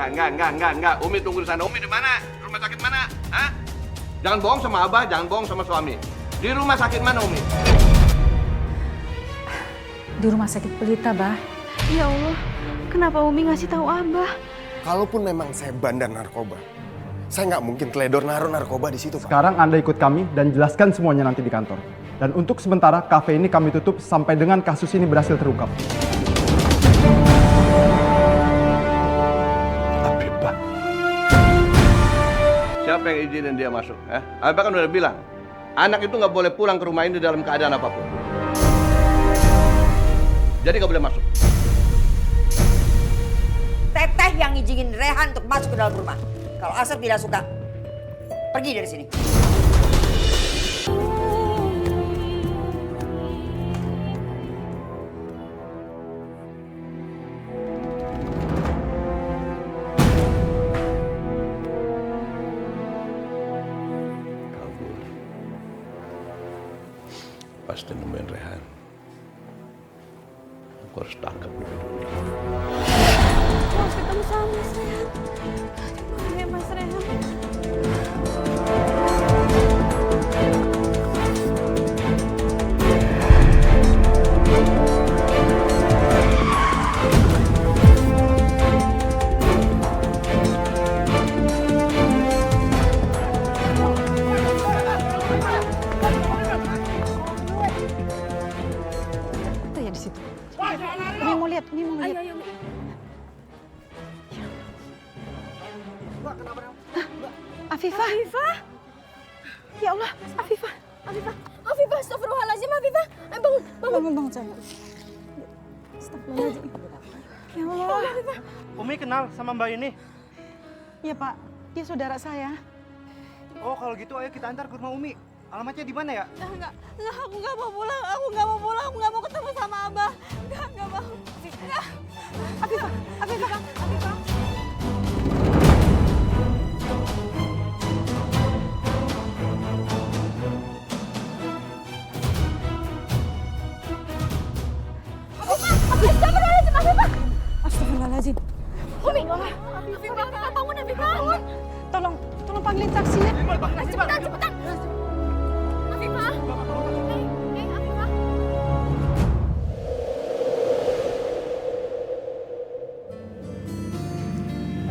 Enggak. Umi tunggu di sana. Umi di mana? Rumah sakit mana? Hah? Jangan bohong sama Abah, jangan bohong sama suami. Di rumah sakit mana, Umi? Di rumah sakit Pelita, Bah. Ya Allah, kenapa Umi ngasih tahu Abah? Kalaupun memang saya bandar narkoba, saya nggak mungkin teledor naruh narkoba di situ, Pak. Sekarang Anda ikut kami dan jelaskan semuanya nanti di kantor. Dan untuk sementara, kafe ini kami tutup sampai dengan kasus ini berhasil terungkap. Abah. Siapa yang izinin dia masuk? Abah kan udah bilang, anak itu nggak boleh pulang ke rumah ini dalam keadaan apapun. Jadi nggak boleh masuk. Teteh yang izinin Rehan untuk masuk ke dalam rumah. Kalau Asep tidak suka, pergi dari sini. Kabur. Pasti nemuin Rehan. Aku harus tangkap lebih dulu. Harus ketemu sama Mas Rehan. Gimana ya Mas Rehan? Itu ya di situ. Umi mau lihat, Umi mau lihat. Ayo, Umi. Afifah. Afifah? Ya Allah, Afifah. Afifah, astagfirullahaladzim, Afifah. Bangun. Bangun sayang. Astagfirullahaladzim. Ya Allah. Umi kenal sama Mbak ini? Iya Pak, dia saudara saya. Oh kalau gitu ayo kita antar ke rumah Umi. Alamatnya di mana ya? Enggak, aku nggak mau pulang. Aku nggak mau ketemu sama Abah. Nggak mau. Enggak. Afifah. Astagfirullahaladzim. Umi. Afifah, bangun, Afifah. Tolong panggilin taksi ya. Cepetan. Afifah. Afifah.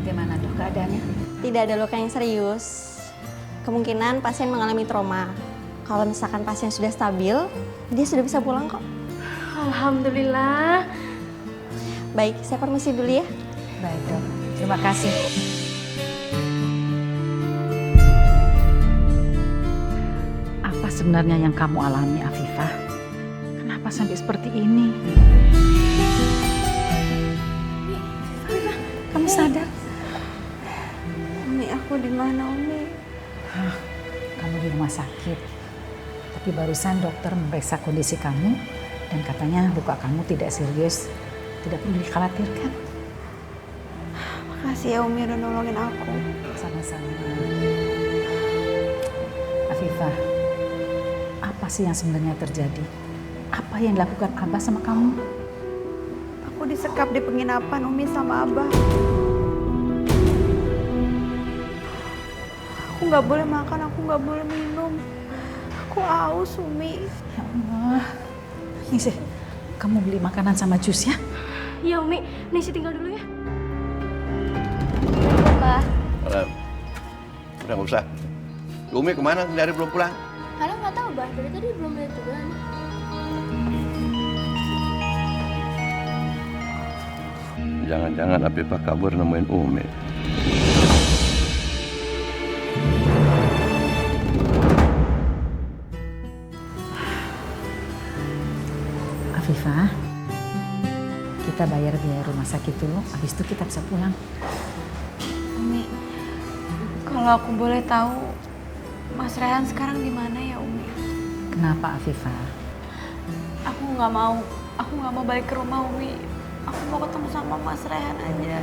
Bagaimana dok keadaannya? Tidak ada luka yang serius. Kemungkinan pasien mengalami trauma. Kalau misalkan pasien sudah stabil, dia sudah bisa pulang kok. Alhamdulillah. Baik, saya permisi dulu ya. Baik dok, terima kasih. Apa sebenarnya yang kamu alami, Afifah? Kenapa sampai seperti ini? Kamu sadar? Umi, aku di mana, Umi? Kamu di rumah sakit. Tapi barusan dokter memeriksa kondisi kamu dan katanya luka kamu tidak serius, tidak perlu dikhawatirkan. Makasih ya Umi udah nolongin aku. Sama-sama. Afifah, apa sih yang sebenarnya terjadi? Apa yang dilakukan Abah sama kamu? Aku disekap di penginapan Umi sama Abah. Aku nggak boleh makan, aku nggak boleh minum. Aku haus, Umi. Ya Allah. Nih kamu beli makanan sama jus ya? Iya, Umi. Nisi tinggal dulu ya. Mbak. Udah nggak usah. Umi kemana? Dari belum pulang? Karena nggak tahu, Bah. Dari tadi belum lihat juga. Jangan-jangan Afifah kabur nemuin Umi. Afifah, kita bayar biaya rumah sakit dulu, habis itu kita bisa pulang. Umi, kalau aku boleh tahu, Mas Rehan sekarang di mana ya, Umi? Kenapa Afifah? Aku nggak mau balik ke rumah, Umi. Aku mau ketemu sama Mas Rehan aja.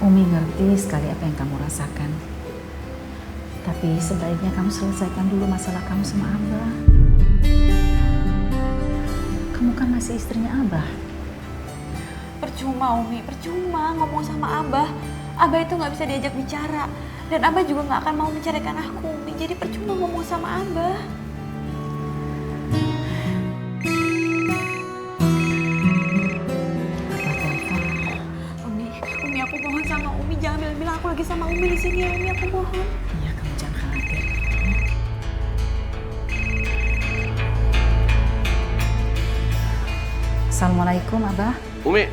Umi ngerti sekali apa yang kamu rasakan. Tapi sebaiknya kamu selesaikan dulu masalah kamu sama Abah. Kamu kan masih istrinya Abah. Percuma, Umi. Percuma ngomong sama Abah. Abah itu nggak bisa diajak bicara. Dan Abah juga nggak akan mau menceraikan aku, Umi. Jadi percuma ngomong sama Abah. Umi aku mohon sama Umi, jangan bilang aku lagi sama Umi di sini ya, Umi, aku mohon. Iya, kamu jangan khawatir. Assalamualaikum, Abah. Umi,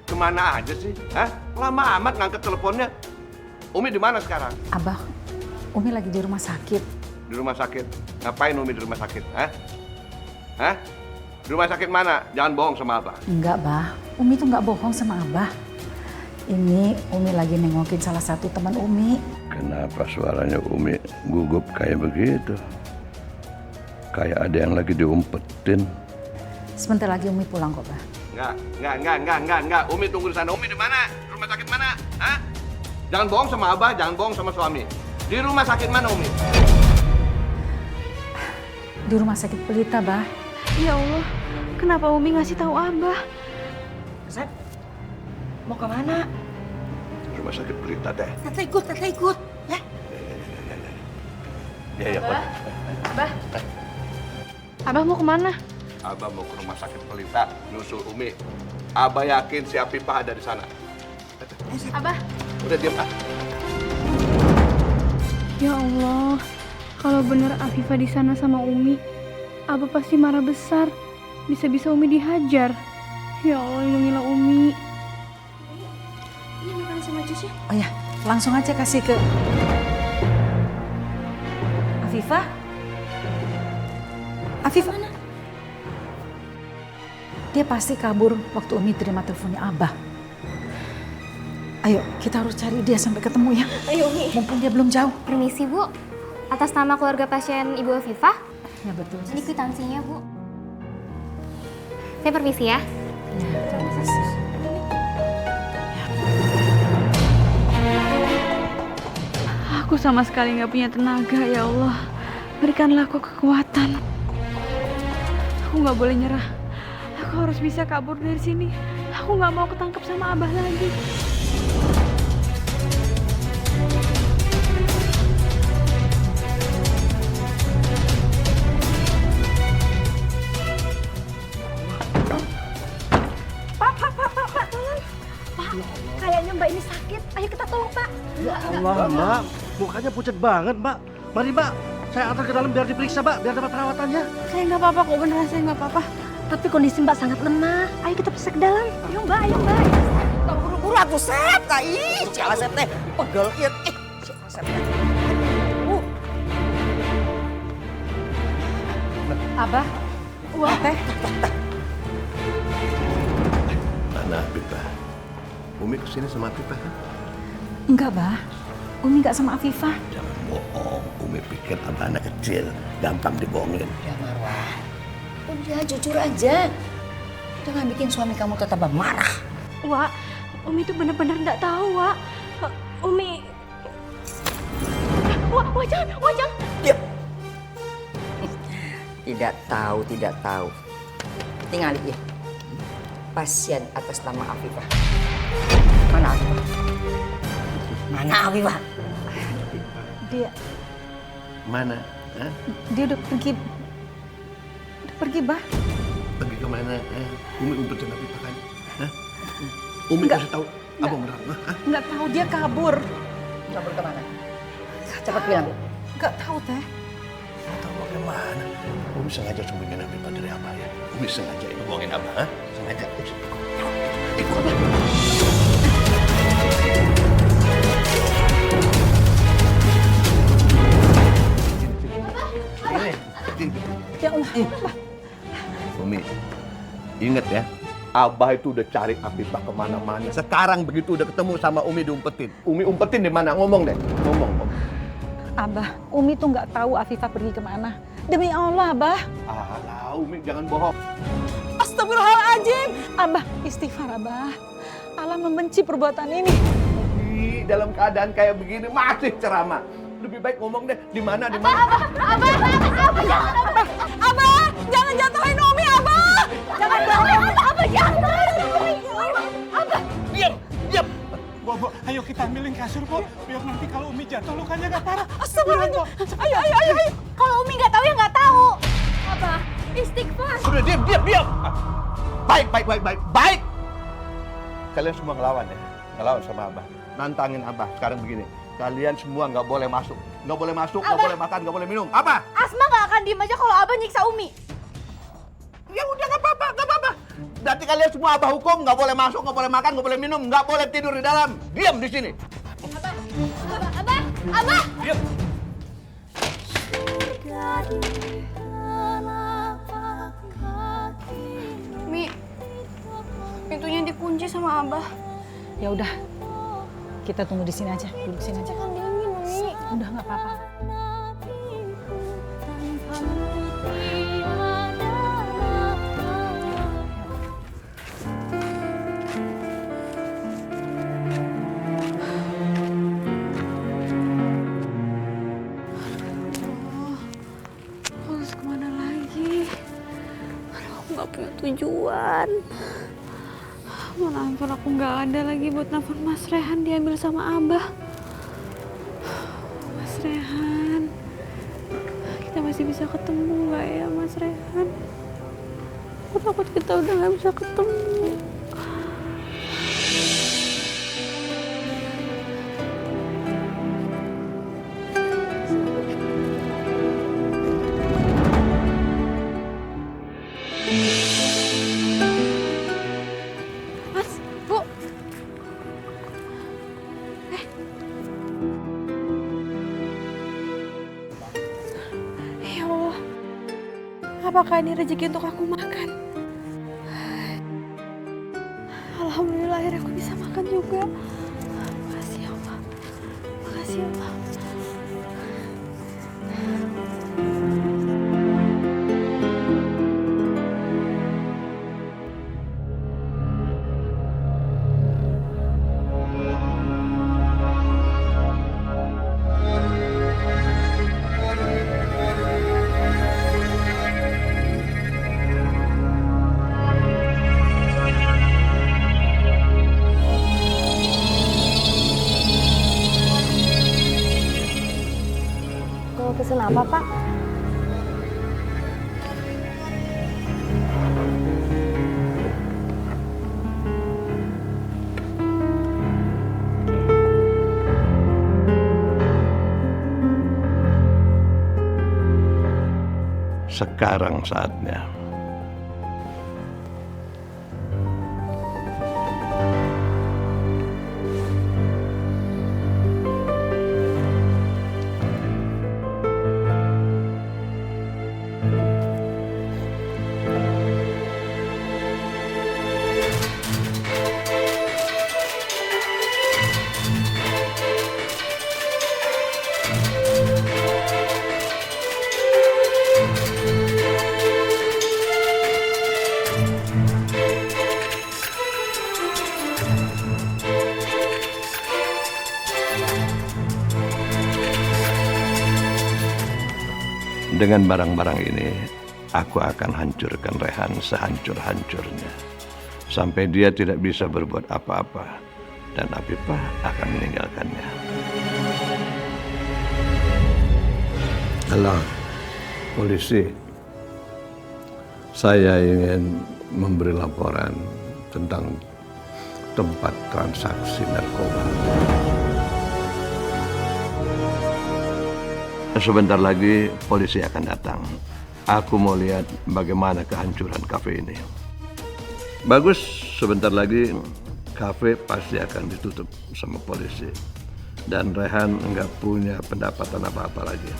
kemana aja sih? Hah? Lama amat ngangkat teleponnya. Umi di mana sekarang? Abah, Umi lagi di rumah sakit. Di rumah sakit. Ngapain Umi di rumah sakit? Hah? Hah? Di rumah sakit mana? Jangan bohong sama Abah. Enggak, Bah. Umi tuh nggak bohong sama Abah. Ini Umi lagi nengokin salah satu teman Umi. Kenapa suaranya Umi gugup kayak begitu? Kayak ada yang lagi diumpetin. Sebentar lagi Umi pulang kok, Bah. Enggak. Umi tunggu di sana. Umi di mana? Rumah sakit mana? Hah? Jangan bohong sama Abah, jangan bohong sama suami. Di rumah sakit mana, Umi? Di rumah sakit Pelita, Bah. Ya Allah, kenapa Umi ngasih tahu Abah? Sep, mau kemana? Rumah sakit Pelita, Teh. Tante ikut. Ya. Ya, Pak. Abah. Abah mau kemana? Abah mau ke rumah sakit Pelita, nyusul Umi. Abah yakin si Afifah ada di sana. Abah. Udah diam, ah. Ya Allah, kalau benar Afifah di sana sama Umi, Abah pasti marah besar. Bisa-bisa Umi dihajar. Ya Allah, lindungilah Umi. Ini makan sama jusnya. Oh ya, langsung aja kasih ke Afifah. Afifah mana? Dia pasti kabur waktu Umi terima teleponnya Abah. Ayo, kita harus cari dia sampai ketemu ya. Ayo Umi. Mumpung dia belum jauh. Permisi Bu, atas nama keluarga pasien Ibu Afifah, Ya betul. ini kwitansinya Bu. Saya permisi ya. Ya, terima kasih. Aku sama sekali nggak punya tenaga, ya Allah. Berikanlah aku kekuatan. Aku nggak boleh nyerah. Aku harus bisa kabur dari sini. Aku nggak mau ketangkep sama Abah lagi. Kayaknya Mbak ini sakit. Ayo kita tolong Pak. Ya Allah, Mbak. Mukanya pucat banget, Mbak. Mari, Mbak. Saya antar ke dalam biar diperiksa, Mbak. Biar dapat perawatannya. Saya nggak apa-apa kok, beneran saya nggak apa-apa. Tapi kondisi Mbak sangat lemah. Ayo kita periksa ke dalam. Ayo Mbak, ayo Mbak. Buru-buru atuh Sep. Nah, ih, si Asep teh pegel ieu. Si Asep teh. Abah, uang teh. Mana Afifah? Umi kesini sama Afifah kan? Enggak, Bah. Umi enggak sama Afifah. Jangan bohong. Umi pikir Abah anak kecil. Gampang dibohongin. Ya Marwah. Udah jujur aja. Jangan bikin suami kamu tetap marah. Wak, Umi itu benar-benar nggak tahu, Wak. Umi... Wak, jangan. Diam. Tidak tahu. Tinggal ya. Pasien atas nama Afifah. Mana Afifah? Mana Afifah? Dia Mana? Hah? dia udah pergi. Bah. Pergi kemana? Umi umpetin Afifah kan? Hah? Umi Enggak. kasih tahu. Abang benar. Hah? Enggak tahu dia kabur. Kabur kemana? Cepat bilang. Enggak tahu, Teh. Nggak tahu bagaimana. Umi sengaja sembunyiin Afifah dari Abah ya? Umi sengaja ini bohongin Abah, ha? Sengaja. Ikut Abah. Ya Allah. Umi, ingat ya, Abah itu udah cari Afifah kemana-mana. Sekarang begitu udah ketemu sama Umi diumpetin. Umi umpetin di mana? Ngomong deh. Ngomong. Abah, Umi tuh nggak tahu Afifah pergi kemana. Demi Allah, Abah. Alah, Umi jangan bohong. Astagfirullahaladzim. Abah, istighfar, Abah. Allah membenci perbuatan ini. Umi, dalam keadaan kayak begini masih ceramah. Lebih baik ngomong deh, di mana? Abah, jangan jatuhin Umi, Abah. Jangan jatuhin Abah, jangan. Diam. Gua Bu. Ayo kita ambilin kasur, Bu. Biar nanti kalau Umi jatuh lukanya nggak parah. Astagfirullahaladzim. Ayo. Kalau Umi nggak tahu ya nggak tahu. Abah, istighfar. Sudah, diam. Baik. Kalian semua ngelawan ya. Ngelawan sama Abah. Nantangin Abah. Sekarang begini. Kalian semua nggak boleh masuk. Nggak boleh masuk, nggak boleh makan, nggak boleh minum. Apa? Asma nggak akan diem aja kalau Abah nyiksa Umi. Ya udah nggak apa-apa. Berarti kalian semua Abah hukum, nggak boleh masuk, nggak boleh makan, nggak boleh minum, nggak boleh tidur di dalam. Diam di sini. Abah. Diam. Mi, pintunya dikunci sama Abah. Ya udah, kita tunggu di sini aja, duduk sini aja. Kan dingin, Umi. Udah nggak apa-apa. Harus kemana lagi? Aku nggak punya tujuan. Mana handphone aku nggak ada lagi buat nelfon Mas Rehan diambil sama Abah. Mas Rehan, kita masih bisa ketemu nggak ya Mas Rehan? Aku takut kita udah nggak bisa ketemu. Mas, Bu. Ya Allah, apakah ini rezeki untuk aku makan? Alhamdulillah akhirnya aku bisa makan juga. Makasih ya Allah. Makasih ya Allah. Mau pesen apa, Pak? Sekarang saatnya. Dengan barang-barang ini, aku akan hancurkan Rehan sehancur-hancurnya. Sampai dia tidak bisa berbuat apa-apa. Dan Afifah akan meninggalkannya. Halo, polisi. Saya ingin memberi laporan tentang tempat transaksi narkoba. Sebentar lagi polisi akan datang. Aku mau lihat bagaimana kehancuran kafe ini. Bagus, sebentar lagi kafe pasti akan ditutup sama polisi. Dan Rehan nggak punya pendapatan apa-apa lagi.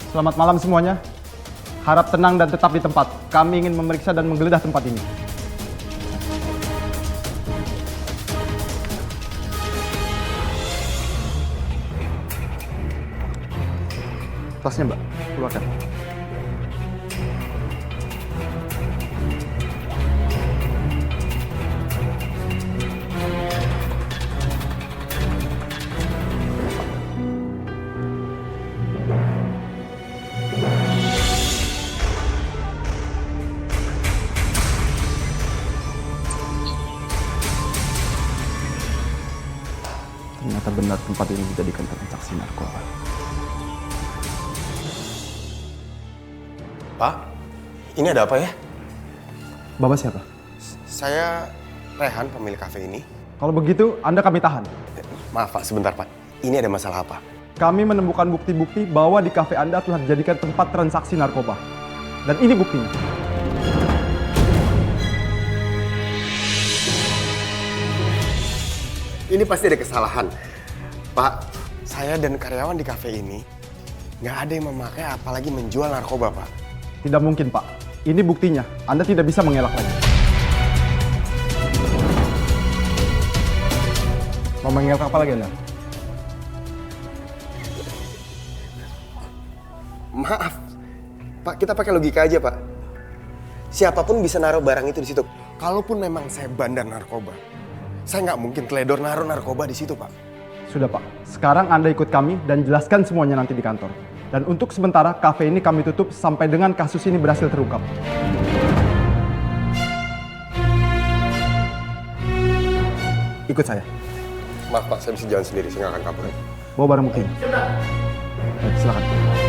Selamat malam semuanya. Harap tenang dan tetap di tempat. Kami ingin memeriksa dan menggeledah tempat ini. Tasnya, Mbak. Keluarkan. tempat ini dijadikan transaksi narkoba. Pak, ini ada apa ya? Bapak siapa? Saya Rehan, pemilik kafe ini. Kalau begitu, Anda kami tahan. Maaf Pak, sebentar Pak. Ini ada masalah apa? Kami menemukan bukti-bukti bahwa di kafe Anda telah dijadikan tempat transaksi narkoba. Dan ini buktinya. Ini pasti ada kesalahan. Pak, saya dan karyawan di kafe ini nggak ada yang memakai apalagi menjual narkoba, Pak. Tidak mungkin, Pak. Ini buktinya. Anda tidak bisa mengelak lagi. Mau mengelak apa lagi Anda? Maaf, Pak, kita pakai logika aja, Pak. Siapapun bisa naruh barang itu di situ. Kalaupun memang saya bandar narkoba, saya nggak mungkin teledor naruh narkoba di situ, Pak. Sudah, Pak. Sekarang Anda ikut kami dan jelaskan semuanya nanti di kantor. Dan untuk sementara, kafe ini kami tutup sampai dengan kasus ini berhasil terungkap. Ikut saya. Maaf, Pak, saya bisa jalan sendiri, saya nggak akan kabur. Bawa barang bukti. Baik, silakan.